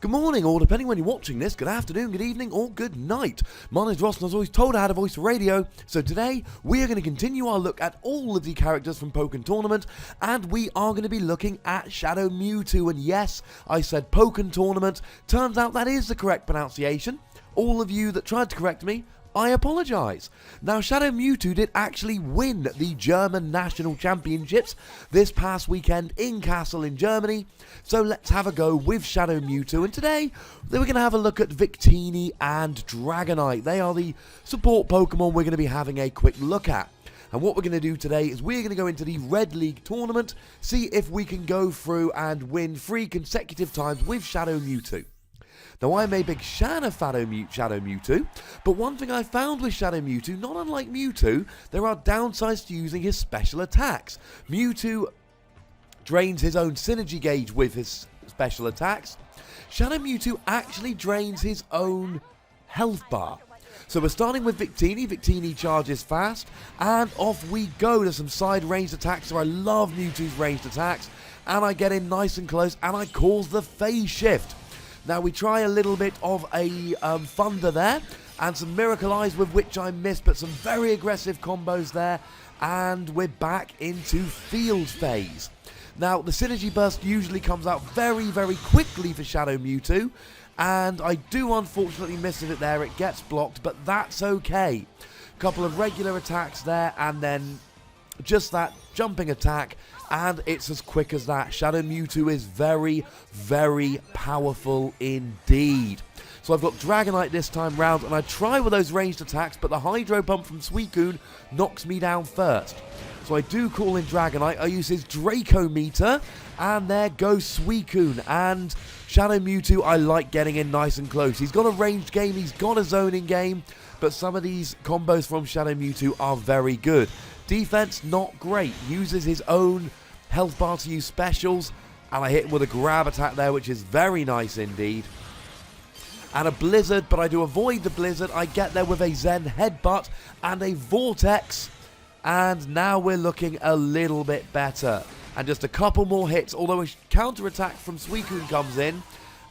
Good morning, or depending when you're watching this, good afternoon, good evening, or good night. My name's Ross, and I was always told I had a voice for radio, so today we are going to continue our look at all of the characters from Pokkén Tournament, and we are going to be looking at Shadow Mewtwo, and yes, I said Pokkén Tournament. Turns out that is the correct pronunciation. All of you that tried to correct me, I apologise. Now, Shadow Mewtwo did actually win the German National Championships this past weekend in Kassel in Germany. So let's have a go with Shadow Mewtwo. And today, we're going to have a look at Victini and Dragonite. They are the support Pokemon we're going to be having a quick look at. And what we're going to do today is we're going to go into the Red League tournament, see if we can go through and win 3 consecutive times with Shadow Mewtwo. Now, I'm a big fan of Shadow Mewtwo, but one thing I found with Shadow Mewtwo, not unlike Mewtwo, there are downsides to using his special attacks. Mewtwo drains his own synergy gauge with his special attacks. Shadow Mewtwo actually drains his own health bar. So we're starting with Victini. Victini charges fast, and off we go to some side ranged attacks. So I love Mewtwo's ranged attacks, and I get in nice and close, and I cause the phase shift. Now we try a little bit of a Thunder there, and some Miracle Eyes with which I missed, but some very aggressive combos there, and we're back into Field Phase. Now the Synergy Burst usually comes out very, very quickly for Shadow Mewtwo, and I do unfortunately miss it there, it gets blocked, but that's okay. Couple of regular attacks there, and then just that jumping attack, and it's as quick as that. Shadow Mewtwo is very, very powerful indeed. So I've got Dragonite this time round, and I try with those ranged attacks, but the Hydro Pump from Suicune knocks me down first. So I do call in Dragonite, I use his Draco Meter, and there goes Suicune. And Shadow Mewtwo, I like getting in nice and close. He's got a ranged game, he's got a zoning game, but some of these combos from Shadow Mewtwo are very good. Defense, not great. Uses his own health bar to use specials, and I hit him with a grab attack there, which is very nice indeed. And a Blizzard, but I do avoid the Blizzard. I get there with a Zen Headbutt and a Vortex, and now we're looking a little bit better. And just a couple more hits, although a counter attack from Suicune comes in,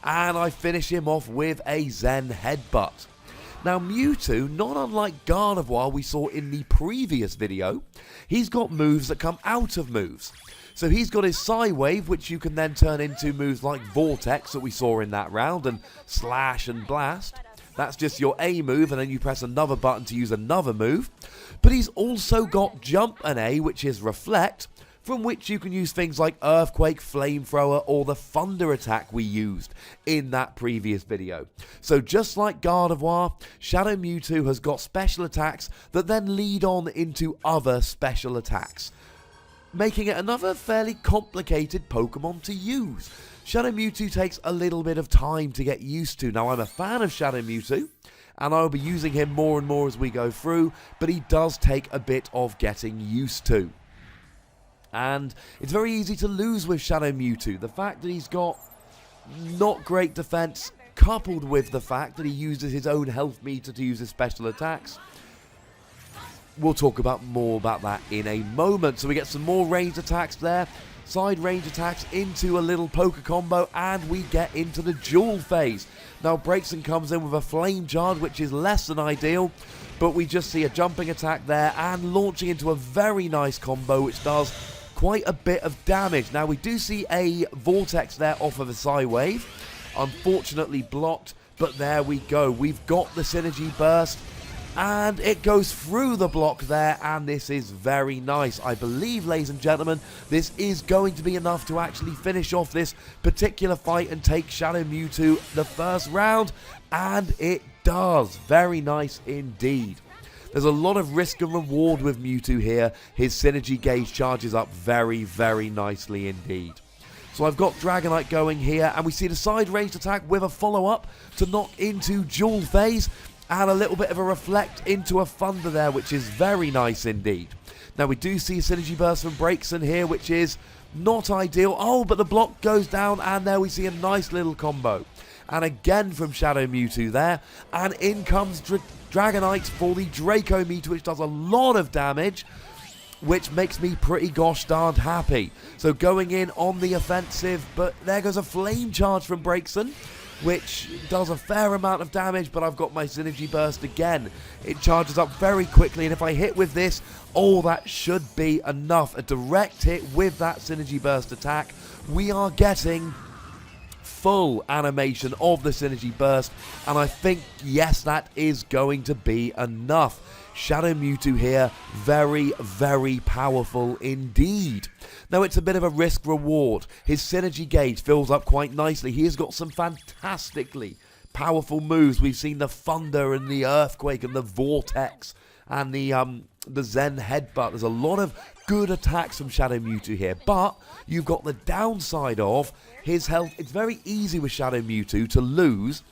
and I finish him off with a Zen Headbutt. Now Mewtwo, not unlike Gardevoir we saw in the previous video, he's got moves that come out of moves. So he's got his Psy-Wave, which you can then turn into moves like Vortex that we saw in that round, and Slash and Blast. That's just your A move, and then you press another button to use another move. But he's also got Jump and A, which is Reflect, from which you can use things like Earthquake, Flamethrower, or the Thunder attack we used in that previous video. So just like Gardevoir, Shadow Mewtwo has got special attacks that then lead on into other special attacks, making it another fairly complicated Pokemon to use. Shadow Mewtwo takes a little bit of time to get used to. Now I'm a fan of Shadow Mewtwo, and I'll be using him more and more as we go through, but he does take a bit of getting used to. And it's very easy to lose with Shadow Mewtwo. The fact that he's got not great defense, coupled with the fact that he uses his own health meter to use his special attacks. We'll talk about more about that in a moment. So we get some more ranged attacks there. Side range attacks into a little poker combo, and we get into the duel phase. Now Braixen comes in with a Flame Charge, which is less than ideal, but we just see a jumping attack there and launching into a very nice combo, which does quite a bit of damage. Now we do see a Vortex there off of a Psy-Wave, unfortunately blocked, but there we go. We've got the Synergy Burst, and it goes through the block there, and this is very nice. I believe, ladies and gentlemen, this is going to be enough to actually finish off this particular fight and take Shadow Mewtwo the first round, and it does. Very nice indeed. There's a lot of risk and reward with Mewtwo here. His synergy gauge charges up very, very nicely indeed. So I've got Dragonite going here, and we see the side ranged attack with a follow-up to knock into Duel Phase, and a little bit of a Reflect into a Thunder there, which is very nice indeed. Now we do see a Synergy Burst from Braixen here, which is not ideal. Oh, but the block goes down, and there we see a nice little combo. And again from Shadow Mewtwo there, and in comes Dragonite for the Draco Meter, which does a lot of damage, which makes me pretty gosh darned happy. So going in on the offensive, but there goes a Flame Charge from Braixen, which does a fair amount of damage, but I've got my Synergy Burst again. It charges up very quickly, and if I hit with this, that should be enough. A direct hit with that Synergy Burst attack. We are getting full animation of the Synergy Burst, and I think, yes, that is going to be enough. Shadow Mewtwo here, very, very powerful indeed. Now, it's a bit of a risk-reward. His synergy gauge fills up quite nicely. He has got some fantastically powerful moves. We've seen the Thunder and the Earthquake and the Vortex and the Zen Headbutt. There's a lot of good attacks from Shadow Mewtwo here, but you've got the downside of his health. It's very easy with Shadow Mewtwo to lose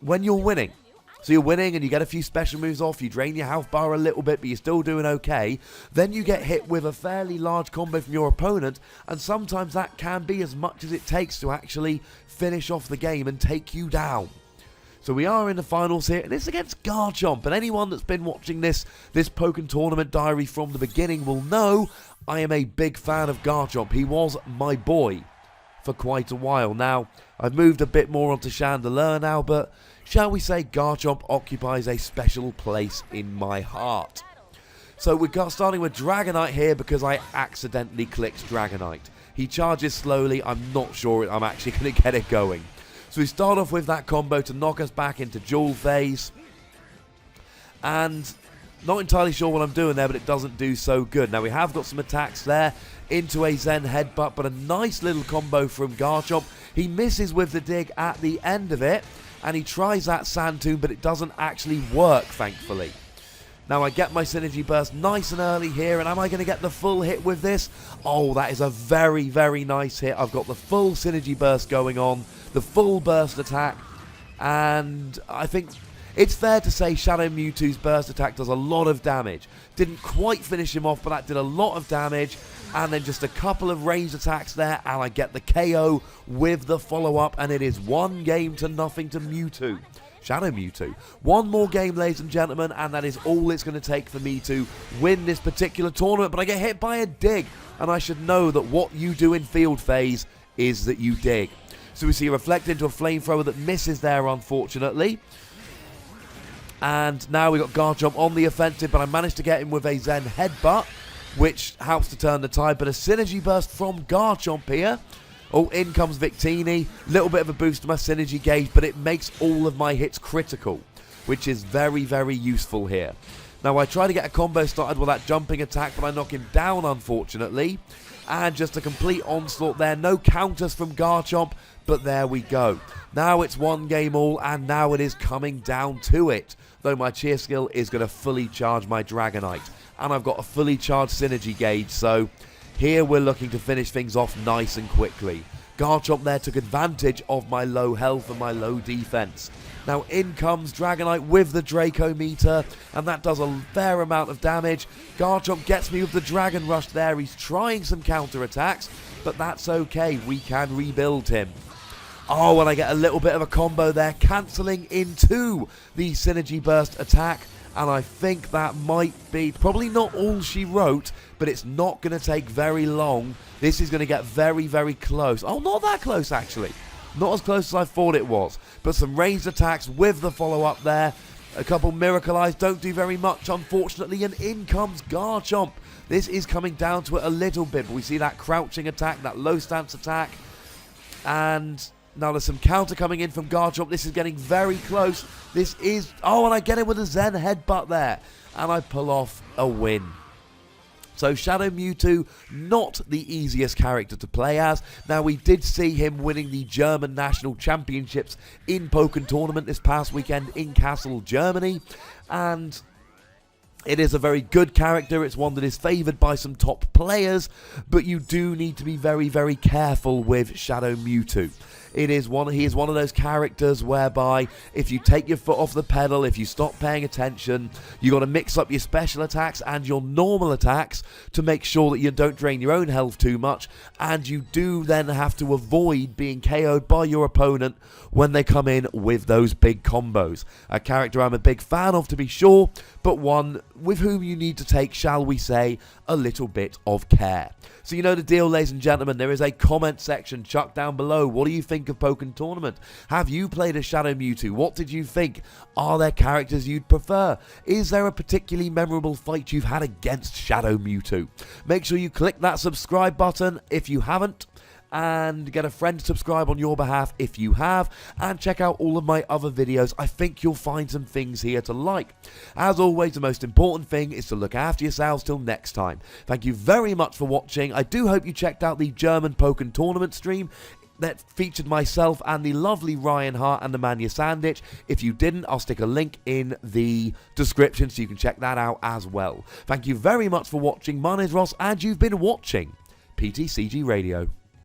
when you're winning. So you're winning and you get a few special moves off, you drain your health bar a little bit, but you're still doing okay. Then you get hit with a fairly large combo from your opponent, and sometimes that can be as much as it takes to actually finish off the game and take you down. So we are in the finals here, and it's against Garchomp. And anyone that's been watching this Pokkén Tournament diary from the beginning will know I am a big fan of Garchomp. He was my boy for quite a while. Now, I've moved a bit more onto Chandelure now, but shall we say Garchomp occupies a special place in my heart. So we're starting with Dragonite here because I accidentally clicked Dragonite. He charges slowly. I'm not sure I'm actually going to get it going. So we start off with that combo to knock us back into Duel Phase. And not entirely sure what I'm doing there, but it doesn't do so good. Now we have got some attacks there into a Zen Headbutt, but a nice little combo from Garchomp. He misses with the dig at the end of it, and he tries that Sand Tomb, but it doesn't actually work, thankfully. Now I get my Synergy Burst nice and early here, and am I going to get the full hit with this? Oh, that is a very, very nice hit. I've got the full Synergy Burst going on, the full burst attack, and I think it's fair to say Shadow Mewtwo's burst attack does a lot of damage. Didn't quite finish him off, but that did a lot of damage. And then just a couple of ranged attacks there, and I get the KO with the follow-up, and it is 1-0 to Mewtwo. Shadow Mewtwo. One more game, ladies and gentlemen, and that is all it's going to take for me to win this particular tournament. But I get hit by a dig, and I should know that what you do in field phase is that you dig. So we see a reflect into a flamethrower that misses there, unfortunately. And now we've got Garchomp on the offensive, but I managed to get him with a Zen Headbutt, which helps to turn the tide. But a Synergy Burst from Garchomp here. Oh, in comes Victini. Little bit of a boost to my Synergy gauge, but it makes all of my hits critical, which is very, very useful here. Now, I try to get a combo started with that jumping attack, but I knock him down, unfortunately. And just a complete onslaught there. No counters from Garchomp, but there we go. Now it's 1 all, and now it is coming down to it. Though my cheer skill is going to fully charge my Dragonite. And I've got a fully charged Synergy gauge, so here we're looking to finish things off nice and quickly. Garchomp there took advantage of my low health and my low defense. Now in comes Dragonite with the Draco meter, and that does a fair amount of damage. Garchomp gets me with the Dragon Rush there. He's trying some counter attacks, but that's okay. We can rebuild him. Oh, and I get a little bit of a combo there, cancelling into the Synergy Burst attack. And I think that might be probably not all she wrote, but it's not going to take very long. This is going to get very, very close. Oh, not that close, actually. Not as close as I thought it was. But some ranged attacks with the follow-up there. A couple Miracle Eyes don't do very much, unfortunately. And in comes Garchomp. This is coming down to it a little bit. But we see that crouching attack, that low stance attack. And now there's some counter coming in from Garchomp. This is getting very close. This is... Oh, and I get him with a Zen Headbutt there. And I pull off a win. So Shadow Mewtwo, not the easiest character to play as. Now we did see him winning the German National Championships in Pokkén Tournament this past weekend in Kassel, Germany. And it is a very good character. It's one that is favoured by some top players. But you do need to be very, very careful with Shadow Mewtwo. He is one of those characters whereby if you take your foot off the pedal, if you stop paying attention, you got to mix up your special attacks and your normal attacks to make sure that you don't drain your own health too much, and you do then have to avoid being KO'd by your opponent when they come in with those big combos. A character I'm a big fan of, to be sure, but one with whom you need to take, shall we say, a little bit of care. So you know the deal, ladies and gentlemen. There is a comment section chucked down below. What do you think think of Pokkén Tournament? Have you played a Shadow Mewtwo? What did you think? Are there characters you'd prefer? Is there a particularly memorable fight you've had against Shadow Mewtwo? Make sure you click that subscribe button if you haven't, and get a friend to subscribe on your behalf if you have, and check out all of my other videos. I think you'll find some things here to like. As always, the most important thing is to look after yourselves till next time. Thank you very much for watching. I do hope you checked out the German Pokkén Tournament stream that featured myself and the lovely Ryan Hart and Amanda Sandich. If you didn't, I'll stick a link in the description so you can check that out as well. Thank you very much for watching. My name is Ross, and you've been watching PTCG Radio.